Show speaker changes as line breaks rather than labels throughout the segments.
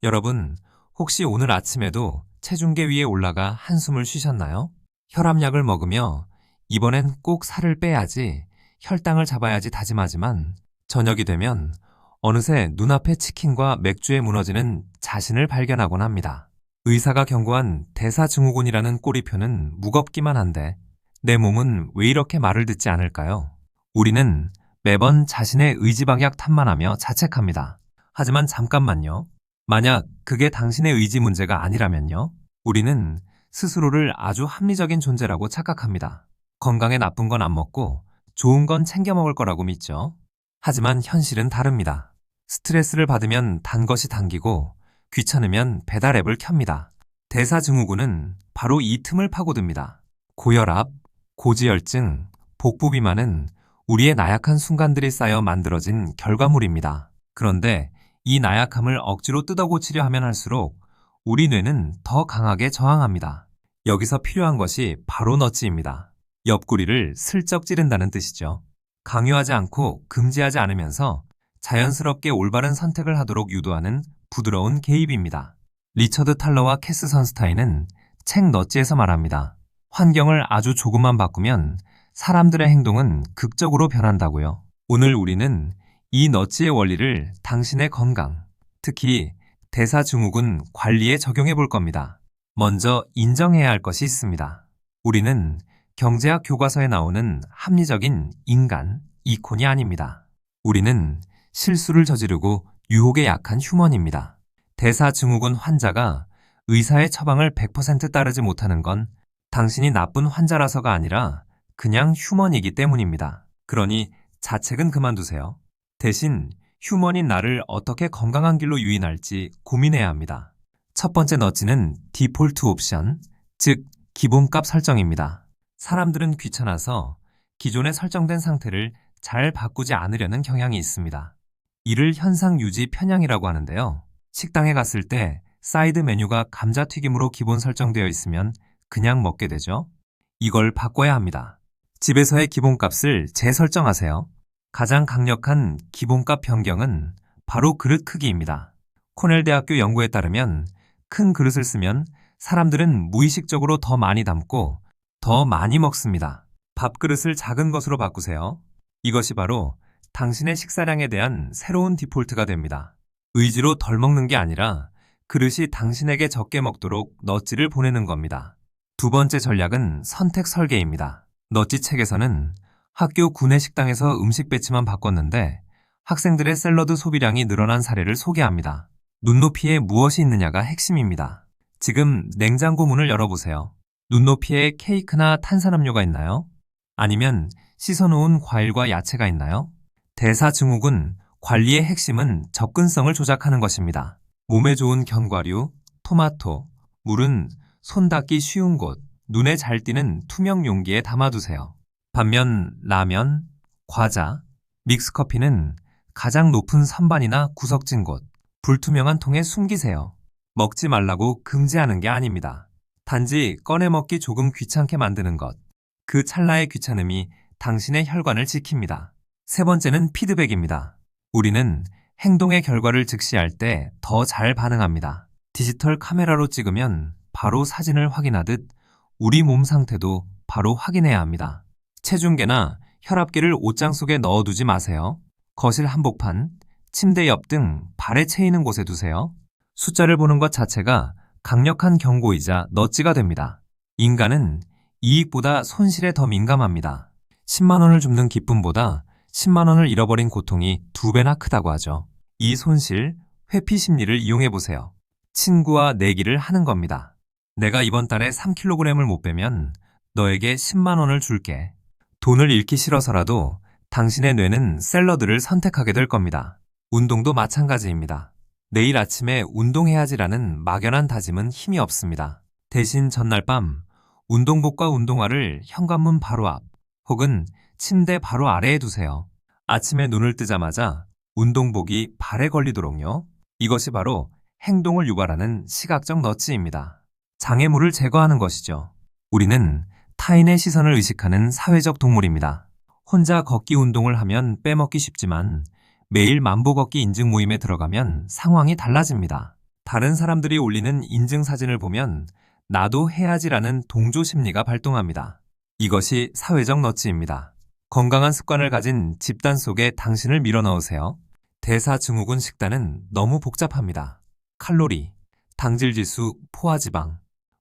여러분, 혹시 오늘 아침에도 체중계 위에 올라가 한숨을 쉬셨나요? 혈압약을 먹으며 이번엔 꼭 살을 빼야지, 혈당을 잡아야지 다짐하지만 저녁이 되면 어느새 눈앞에 치킨과 맥주에 무너지는 자신을 발견하곤 합니다. 의사가 경고한 대사증후군이라는 꼬리표는 무겁기만 한데 내 몸은 왜 이렇게 말을 듣지 않을까요? 우리는 매번 자신의 의지박약 탓만하며 자책합니다. 하지만 잠깐만요. 만약 그게 당신의 의지 문제가 아니라면요? 우리는 스스로를 아주 합리적인 존재라고 착각합니다. 건강에 나쁜 건 안 먹고 좋은 건 챙겨 먹을 거라고 믿죠. 하지만 현실은 다릅니다. 스트레스를 받으면 단 것이 당기고 귀찮으면 배달 앱을 켭니다. 대사증후군은 바로 이 틈을 파고듭니다. 고혈압, 고지혈증, 복부 비만은 우리의 나약한 순간들이 쌓여 만들어진 결과물입니다. 그런데 이 나약함을 억지로 뜯어고치려 하면 할수록 우리 뇌는 더 강하게 저항합니다. 여기서 필요한 것이 바로 너치입니다. 옆구리를 슬쩍 찌른다는 뜻이죠. 강요하지 않고 금지하지 않으면서 자연스럽게 올바른 선택을 하도록 유도하는 부드러운 개입입니다. 리처드 탈러와 캐스 선스타인은 책 너치에서 말합니다. 환경을 아주 조금만 바꾸면 사람들의 행동은 극적으로 변한다고요. 오늘 우리는 이 너치의 원리를 당신의 건강, 특히 대사증후군 관리에 적용해 볼 겁니다. 먼저 인정해야 할 것이 있습니다. 우리는 경제학 교과서에 나오는 합리적인 인간, 이콘이 아닙니다. 우리는 실수를 저지르고 유혹에 약한 휴먼입니다. 대사증후군 환자가 의사의 처방을 100% 따르지 못하는 건 당신이 나쁜 환자라서가 아니라 그냥 휴먼이기 때문입니다. 그러니 자책은 그만두세요. 대신 휴먼인 나를 어떻게 건강한 길로 유인할지 고민해야 합니다. 첫 번째 너치는 디폴트 옵션, 즉 기본값 설정입니다. 사람들은 귀찮아서 기존에 설정된 상태를 잘 바꾸지 않으려는 경향이 있습니다. 이를 현상 유지 편향이라고 하는데요. 식당에 갔을 때 사이드 메뉴가 감자튀김으로 기본 설정되어 있으면 그냥 먹게 되죠. 이걸 바꿔야 합니다. 집에서의 기본값을 재설정하세요. 가장 강력한 기본값 변경은 바로 그릇 크기입니다. 코넬 대학교 연구에 따르면 큰 그릇을 쓰면 사람들은 무의식적으로 더 많이 담고 더 많이 먹습니다. 밥그릇을 작은 것으로 바꾸세요. 이것이 바로 당신의 식사량에 대한 새로운 디폴트가 됩니다. 의지로 덜 먹는 게 아니라 그릇이 당신에게 적게 먹도록 너찌를 보내는 겁니다. 두 번째 전략은 선택 설계입니다. 너찌 책에서는 학교 구내식당에서 음식 배치만 바꿨는데 학생들의 샐러드 소비량이 늘어난 사례를 소개합니다. 눈높이에 무엇이 있느냐가 핵심입니다. 지금 냉장고 문을 열어보세요. 눈높이에 케이크나 탄산음료가 있나요? 아니면 씻어놓은 과일과 야채가 있나요? 대사증후군 관리의 핵심은 접근성을 조작하는 것입니다. 몸에 좋은 견과류, 토마토, 물은 손 닿기 쉬운 곳, 눈에 잘 띄는 투명 용기에 담아두세요. 반면 라면, 과자, 믹스커피는 가장 높은 선반이나 구석진 곳, 불투명한 통에 숨기세요. 먹지 말라고 금지하는 게 아닙니다. 단지 꺼내 먹기 조금 귀찮게 만드는 것. 그 찰나의 귀찮음이 당신의 혈관을 지킵니다. 세 번째는 피드백입니다. 우리는 행동의 결과를 즉시할 때 더 잘 반응합니다. 디지털 카메라로 찍으면 바로 사진을 확인하듯 우리 몸 상태도 바로 확인해야 합니다. 체중계나 혈압계를 옷장 속에 넣어두지 마세요. 거실 한복판, 침대 옆 등 발에 채이는 곳에 두세요. 숫자를 보는 것 자체가 강력한 경고이자 너찌가 됩니다. 인간은 이익보다 손실에 더 민감합니다. 10만 원을 줍는 기쁨보다 10만 원을 잃어버린 고통이 2배나 크다고 하죠. 이 손실, 회피 심리를 이용해보세요. 친구와 내기를 하는 겁니다. 내가 이번 달에 3kg을 못 빼면 너에게 10만 원을 줄게. 돈을 잃기 싫어서라도 당신의 뇌는 샐러드를 선택하게 될 겁니다. 운동도 마찬가지입니다. 내일 아침에 운동해야지라는 막연한 다짐은 힘이 없습니다. 대신 전날 밤 운동복과 운동화를 현관문 바로 앞 혹은 침대 바로 아래에 두세요. 아침에 눈을 뜨자마자 운동복이 발에 걸리도록요. 이것이 바로 행동을 유발하는 시각적 너치입니다. 장애물을 제거하는 것이죠. 우리는 타인의 시선을 의식하는 사회적 동물입니다. 혼자 걷기 운동을 하면 빼먹기 쉽지만 매일 만보 걷기 인증 모임에 들어가면 상황이 달라집니다. 다른 사람들이 올리는 인증 사진을 보면 나도 해야지라는 동조 심리가 발동합니다. 이것이 사회적 너치입니다. 건강한 습관을 가진 집단 속에 당신을 밀어넣으세요. 대사증후군 식단은 너무 복잡합니다. 칼로리, 당질지수, 포화지방.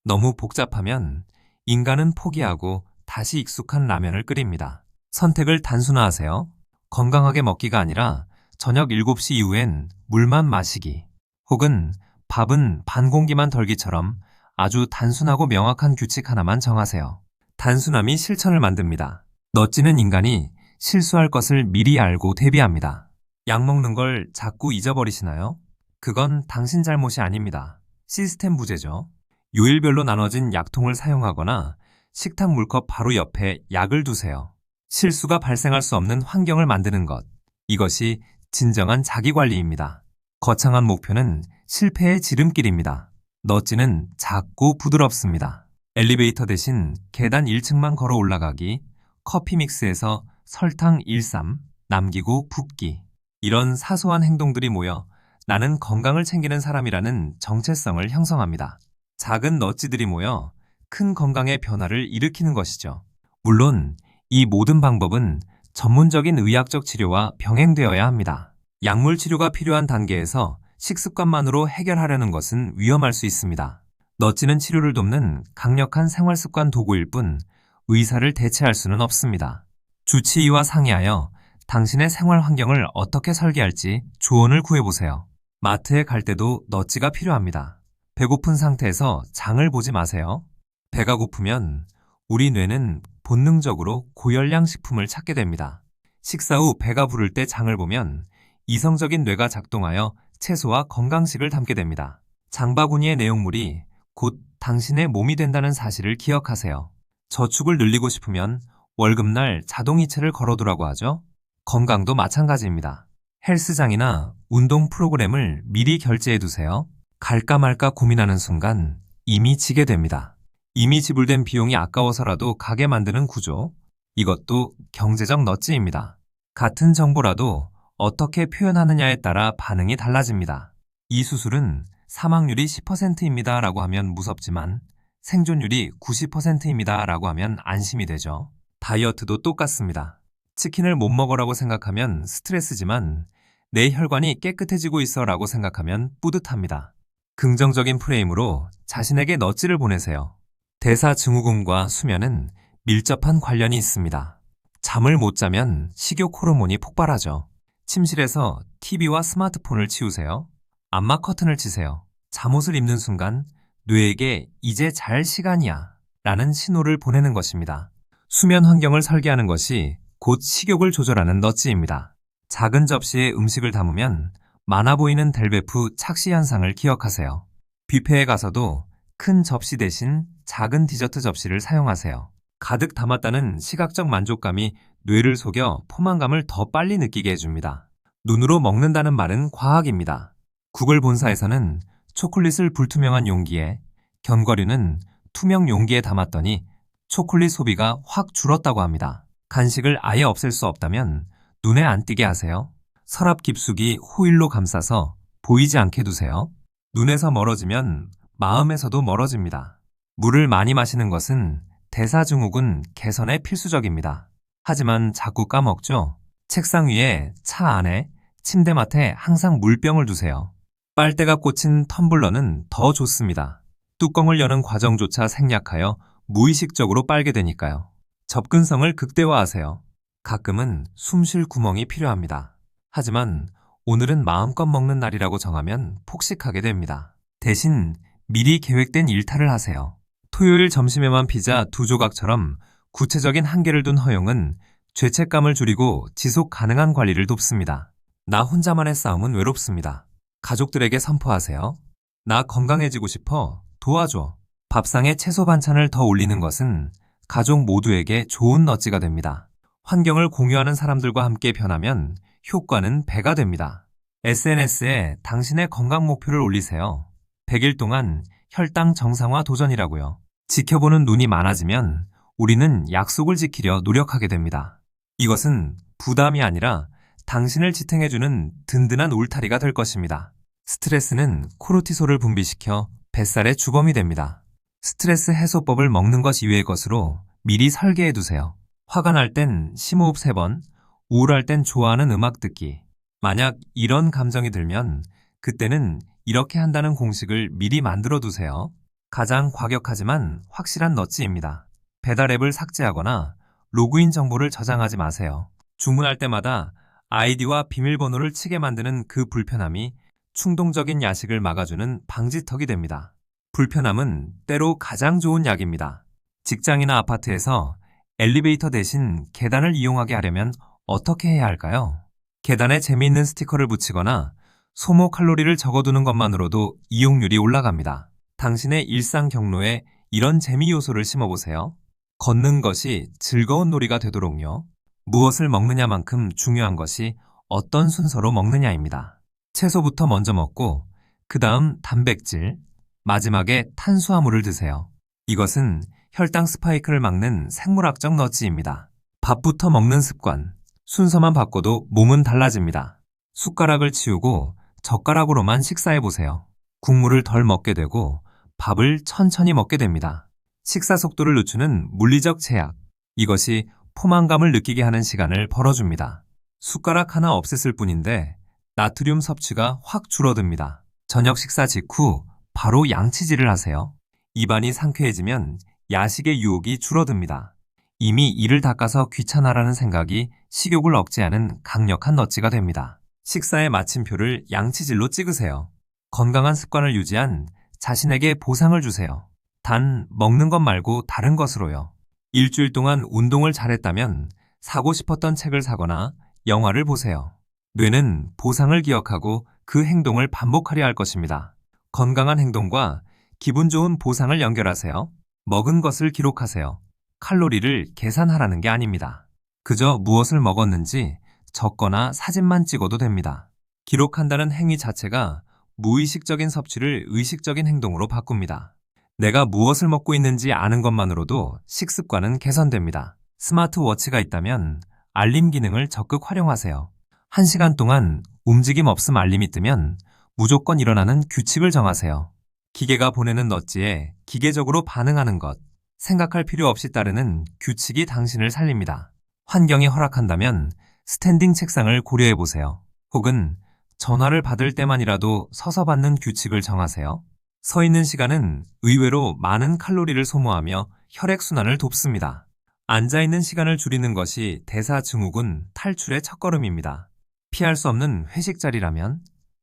너무 복잡하면 인간은 포기하고 다시 익숙한 라면을 끓입니다. 선택을 단순화하세요. 건강하게 먹기가 아니라 저녁 7시 이후엔 물만 마시기. 혹은 밥은 반 공기만 덜기처럼 아주 단순하고 명확한 규칙 하나만 정하세요. 단순함이 실천을 만듭니다. 너찌는 인간이 실수할 것을 미리 알고 대비합니다. 약 먹는 걸 자꾸 잊어버리시나요? 그건 당신 잘못이 아닙니다. 시스템 부재죠. 요일별로 나눠진 약통을 사용하거나 식탁 물컵 바로 옆에 약을 두세요. 실수가 발생할 수 없는 환경을 만드는 것. 이것이 진정한 자기관리입니다. 거창한 목표는 실패의 지름길입니다. 너찌는 작고 부드럽습니다. 엘리베이터 대신 계단 1층만 걸어 올라가기, 커피 믹스에서 설탕 1~3, 남기고 붓기. 이런 사소한 행동들이 모여 나는 건강을 챙기는 사람이라는 정체성을 형성합니다. 작은 너찌들이 모여 큰 건강의 변화를 일으키는 것이죠. 물론 이 모든 방법은 전문적인 의학적 치료와 병행되어야 합니다. 약물 치료가 필요한 단계에서 식습관만으로 해결하려는 것은 위험할 수 있습니다. 너찌는 치료를 돕는 강력한 생활습관 도구일 뿐 의사를 대체할 수는 없습니다. 주치의와 상의하여 당신의 생활 환경을 어떻게 설계할지 조언을 구해보세요. 마트에 갈 때도 너찌가 필요합니다. 배고픈 상태에서 장을 보지 마세요. 배가 고프면 우리 뇌는 본능적으로 고열량 식품을 찾게 됩니다. 식사 후 배가 부를 때 장을 보면 이성적인 뇌가 작동하여 채소와 건강식을 담게 됩니다. 장바구니의 내용물이 곧 당신의 몸이 된다는 사실을 기억하세요. 저축을 늘리고 싶으면 월급날 자동이체를 걸어두라고 하죠. 건강도 마찬가지입니다. 헬스장이나 운동 프로그램을 미리 결제해 두세요. 갈까 말까 고민하는 순간 이미 지게 됩니다. 이미 지불된 비용이 아까워서라도 가게 만드는 구조. 이것도 경제적 너찌입니다. 같은 정보라도 어떻게 표현하느냐에 따라 반응이 달라집니다. 이 수술은 사망률이 10%입니다 라고 하면 무섭지만 생존율이 90%입니다 라고 하면 안심이 되죠. 다이어트도 똑같습니다. 치킨을 못 먹으라고 생각하면 스트레스지만 내 혈관이 깨끗해지고 있어 라고 생각하면 뿌듯합니다. 긍정적인 프레임으로 자신에게 너찌를 보내세요. 대사증후군과 수면은 밀접한 관련이 있습니다. 잠을 못 자면 식욕 호르몬이 폭발하죠. 침실에서 TV와 스마트폰을 치우세요. 암막 커튼을 치세요. 잠옷을 입는 순간 뇌에게 이제 잘 시간이야 라는 신호를 보내는 것입니다. 수면 환경을 설계하는 것이 곧 식욕을 조절하는 너찌입니다. 작은 접시에 음식을 담으면 많아 보이는 델베프 착시 현상을 기억하세요. 뷔페에 가서도 큰 접시 대신 작은 디저트 접시를 사용하세요. 가득 담았다는 시각적 만족감이 뇌를 속여 포만감을 더 빨리 느끼게 해줍니다. 눈으로 먹는다는 말은 과학입니다. 구글 본사에서는 초콜릿을 불투명한 용기에, 견과류는 투명 용기에 담았더니 초콜릿 소비가 확 줄었다고 합니다. 간식을 아예 없앨 수 없다면 눈에 안 띄게 하세요. 서랍 깊숙이 호일로 감싸서 보이지 않게 두세요. 눈에서 멀어지면 마음에서도 멀어집니다. 물을 많이 마시는 것은 대사증후군 개선에 필수적입니다. 하지만 자꾸 까먹죠? 책상 위에, 차 안에, 침대맡에 항상 물병을 두세요. 빨대가 꽂힌 텀블러는 더 좋습니다. 뚜껑을 여는 과정조차 생략하여 무의식적으로 빨게 되니까요. 접근성을 극대화하세요. 가끔은 숨 쉴 구멍이 필요합니다. 하지만 오늘은 마음껏 먹는 날이라고 정하면 폭식하게 됩니다. 대신 미리 계획된 일탈을 하세요. 토요일 점심에만 피자 2조각처럼 구체적인 한계를 둔 허용은 죄책감을 줄이고 지속 가능한 관리를 돕습니다. 나 혼자만의 싸움은 외롭습니다. 가족들에게 선포하세요. 나 건강해지고 싶어. 도와줘. 밥상에 채소 반찬을 더 올리는 것은 가족 모두에게 좋은 너찌가 됩니다. 환경을 공유하는 사람들과 함께 변하면 효과는 배가 됩니다. SNS에 당신의 건강 목표를 올리세요. 100일 동안 혈당 정상화 도전이라고요. 지켜보는 눈이 많아지면 우리는 약속을 지키려 노력하게 됩니다. 이것은 부담이 아니라 당신을 지탱해주는 든든한 울타리가 될 것입니다. 스트레스는 코르티솔을 분비시켜 뱃살의 주범이 됩니다. 스트레스 해소법을 먹는 것 이외의 것으로 미리 설계해 두세요. 화가 날 땐 심호흡 3번, 우울할 땐 좋아하는 음악 듣기. 만약 이런 감정이 들면 그때는 이렇게 한다는 공식을 미리 만들어 두세요. 가장 과격하지만 확실한 너찌입니다. 배달 앱을 삭제하거나 로그인 정보를 저장하지 마세요. 주문할 때마다 아이디와 비밀번호를 치게 만드는 그 불편함이 충동적인 야식을 막아주는 방지턱이 됩니다. 불편함은 때로 가장 좋은 약입니다. 직장이나 아파트에서 엘리베이터 대신 계단을 이용하게 하려면 어떻게 해야 할까요? 계단에 재미있는 스티커를 붙이거나 소모 칼로리를 적어두는 것만으로도 이용률이 올라갑니다. 당신의 일상 경로에 이런 재미 요소를 심어보세요. 걷는 것이 즐거운 놀이가 되도록요. 무엇을 먹느냐만큼 중요한 것이 어떤 순서로 먹느냐입니다. 채소부터 먼저 먹고 그 다음 단백질, 마지막에 탄수화물을 드세요. 이것은 혈당 스파이크를 막는 생물학적 너지입니다. 밥부터 먹는 습관, 순서만 바꿔도 몸은 달라집니다. 숟가락을 치우고 젓가락으로만 식사해보세요. 국물을 덜 먹게 되고 밥을 천천히 먹게 됩니다. 식사 속도를 늦추는 물리적 제약, 이것이 포만감을 느끼게 하는 시간을 벌어줍니다. 숟가락 하나 없앴을 뿐인데 나트륨 섭취가 확 줄어듭니다. 저녁 식사 직후 바로 양치질을 하세요. 입안이 상쾌해지면 야식의 유혹이 줄어듭니다. 이미 이를 닦아서 귀찮아라는 생각이 식욕을 억제하는 강력한 너찌가 됩니다. 식사의 마침표를 양치질로 찍으세요. 건강한 습관을 유지한 자신에게 보상을 주세요. 단 먹는 것 말고 다른 것으로요. 일주일 동안 운동을 잘했다면 사고 싶었던 책을 사거나 영화를 보세요. 뇌는 보상을 기억하고 그 행동을 반복하려 할 것입니다. 건강한 행동과 기분 좋은 보상을 연결하세요. 먹은 것을 기록하세요. 칼로리를 계산하라는 게 아닙니다. 그저 무엇을 먹었는지 적거나 사진만 찍어도 됩니다. 기록한다는 행위 자체가 무의식적인 섭취를 의식적인 행동으로 바꿉니다. 내가 무엇을 먹고 있는지 아는 것만으로도 식습관은 개선됩니다. 스마트워치가 있다면 알림 기능을 적극 활용하세요. 1시간 동안 움직임 없음 알림이 뜨면 무조건 일어나는 규칙을 정하세요. 기계가 보내는 너찌에 기계적으로 반응하는 것, 생각할 필요 없이 따르는 규칙이 당신을 살립니다. 환경이 허락한다면 스탠딩 책상을 고려해보세요. 혹은 전화를 받을 때만이라도 서서 받는 규칙을 정하세요. 서 있는 시간은 의외로 많은 칼로리를 소모하며 혈액순환을 돕습니다. 앉아있는 시간을 줄이는 것이 대사증후군 탈출의 첫걸음입니다. 피할 수 없는 회식 자리라면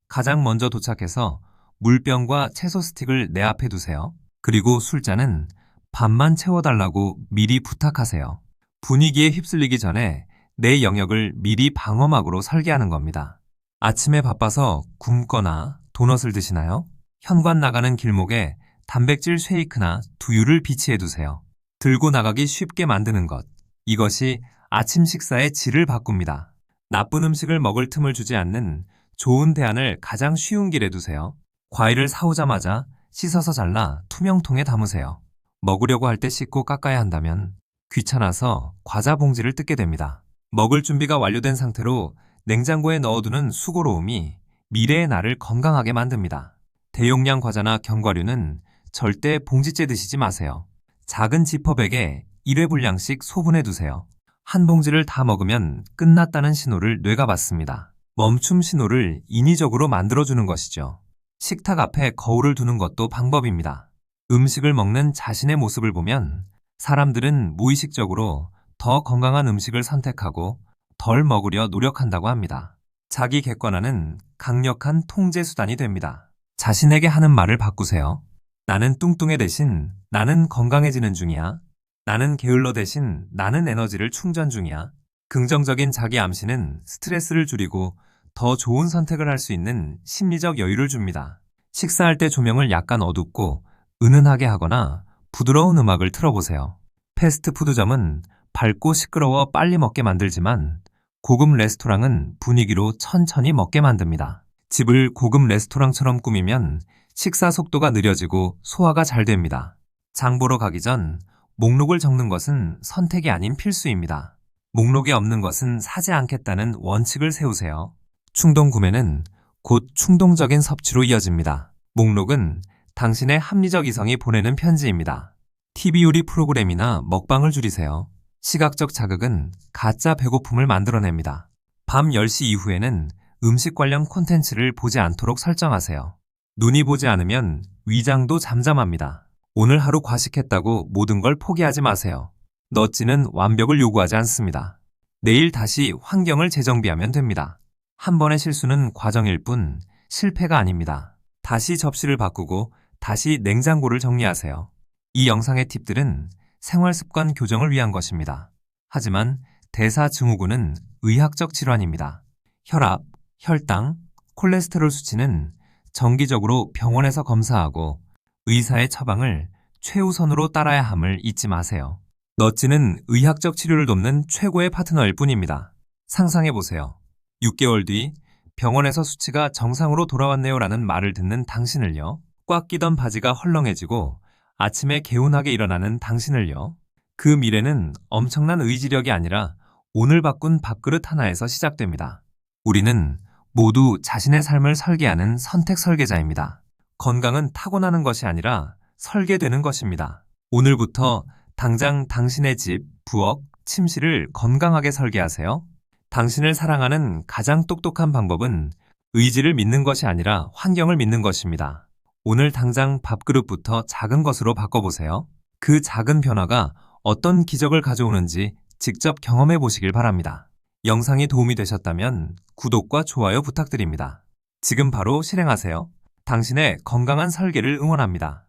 가장 먼저 도착해서 물병과 채소 스틱을 내 앞에 두세요. 그리고 술잔은 반만 채워달라고 미리 부탁하세요. 분위기에 휩쓸리기 전에 내 영역을 미리 방어막으로 설계하는 겁니다. 아침에 바빠서 굶거나 도넛을 드시나요? 현관 나가는 길목에 단백질 쉐이크나 두유를 비치해 두세요. 들고 나가기 쉽게 만드는 것. 이것이 아침 식사의 질을 바꿉니다. 나쁜 음식을 먹을 틈을 주지 않는 좋은 대안을 가장 쉬운 길에 두세요. 과일을 사오자마자 씻어서 잘라 투명통에 담으세요. 먹으려고 할 때 씻고 깎아야 한다면 귀찮아서 과자 봉지를 뜯게 됩니다. 먹을 준비가 완료된 상태로 냉장고에 넣어두는 수고로움이 미래의 나를 건강하게 만듭니다. 대용량 과자나 견과류는 절대 봉지째 드시지 마세요. 작은 지퍼백에 1회 분량씩 소분해 두세요. 한 봉지를 다 먹으면 끝났다는 신호를 뇌가 받습니다. 멈춤 신호를 인위적으로 만들어주는 것이죠. 식탁 앞에 거울을 두는 것도 방법입니다. 음식을 먹는 자신의 모습을 보면 사람들은 무의식적으로 더 건강한 음식을 선택하고 덜 먹으려 노력한다고 합니다. 자기 객관화는 강력한 통제 수단이 됩니다. 자신에게 하는 말을 바꾸세요. 나는 뚱뚱해 대신 나는 건강해지는 중이야. 나는 게을러 대신 나는 에너지를 충전 중이야. 긍정적인 자기 암시는 스트레스를 줄이고 더 좋은 선택을 할 수 있는 심리적 여유를 줍니다. 식사할 때 조명을 약간 어둡고 은은하게 하거나 부드러운 음악을 틀어보세요. 패스트푸드점은 밝고 시끄러워 빨리 먹게 만들지만 고급 레스토랑은 분위기로 천천히 먹게 만듭니다. 집을 고급 레스토랑처럼 꾸미면 식사 속도가 느려지고 소화가 잘 됩니다. 장 보러 가기 전 목록을 적는 것은 선택이 아닌 필수입니다. 목록에 없는 것은 사지 않겠다는 원칙을 세우세요. 충동 구매는 곧 충동적인 섭취로 이어집니다. 목록은 당신의 합리적 이성이 보내는 편지입니다. TV 요리 프로그램이나 먹방을 줄이세요. 시각적 자극은 가짜 배고픔을 만들어냅니다. 밤 10시 이후에는 음식 관련 콘텐츠를 보지 않도록 설정하세요. 눈이 보지 않으면 위장도 잠잠합니다. 오늘 하루 과식했다고 모든 걸 포기하지 마세요. 넛지는 완벽을 요구하지 않습니다. 내일 다시 환경을 재정비하면 됩니다. 한 번의 실수는 과정일 뿐 실패가 아닙니다. 다시 접시를 바꾸고 다시 냉장고를 정리하세요. 이 영상의 팁들은 생활습관 교정을 위한 것입니다. 하지만 대사증후군은 의학적 질환입니다. 혈압, 혈당, 콜레스테롤 수치는 정기적으로 병원에서 검사하고 의사의 처방을 최우선으로 따라야 함을 잊지 마세요. 넛지는 의학적 치료를 돕는 최고의 파트너일 뿐입니다. 상상해보세요. 6개월 뒤 병원에서 수치가 정상으로 돌아왔네요 라는 말을 듣는 당신을요. 꽉 끼던 바지가 헐렁해지고 아침에 개운하게 일어나는 당신을요. 그 미래는 엄청난 의지력이 아니라 오늘 바꾼 밥그릇 하나에서 시작됩니다. 우리는 모두 자신의 삶을 설계하는 선택 설계자입니다. 건강은 타고나는 것이 아니라 설계되는 것입니다. 오늘부터 당장 당신의 집, 부엌, 침실을 건강하게 설계하세요. 당신을 사랑하는 가장 똑똑한 방법은 의지를 믿는 것이 아니라 환경을 믿는 것입니다. 오늘 당장 밥그릇부터 작은 것으로 바꿔보세요. 그 작은 변화가 어떤 기적을 가져오는지 직접 경험해 보시길 바랍니다. 영상이 도움이 되셨다면 구독과 좋아요 부탁드립니다. 지금 바로 실행하세요. 당신의 건강한 설계를 응원합니다.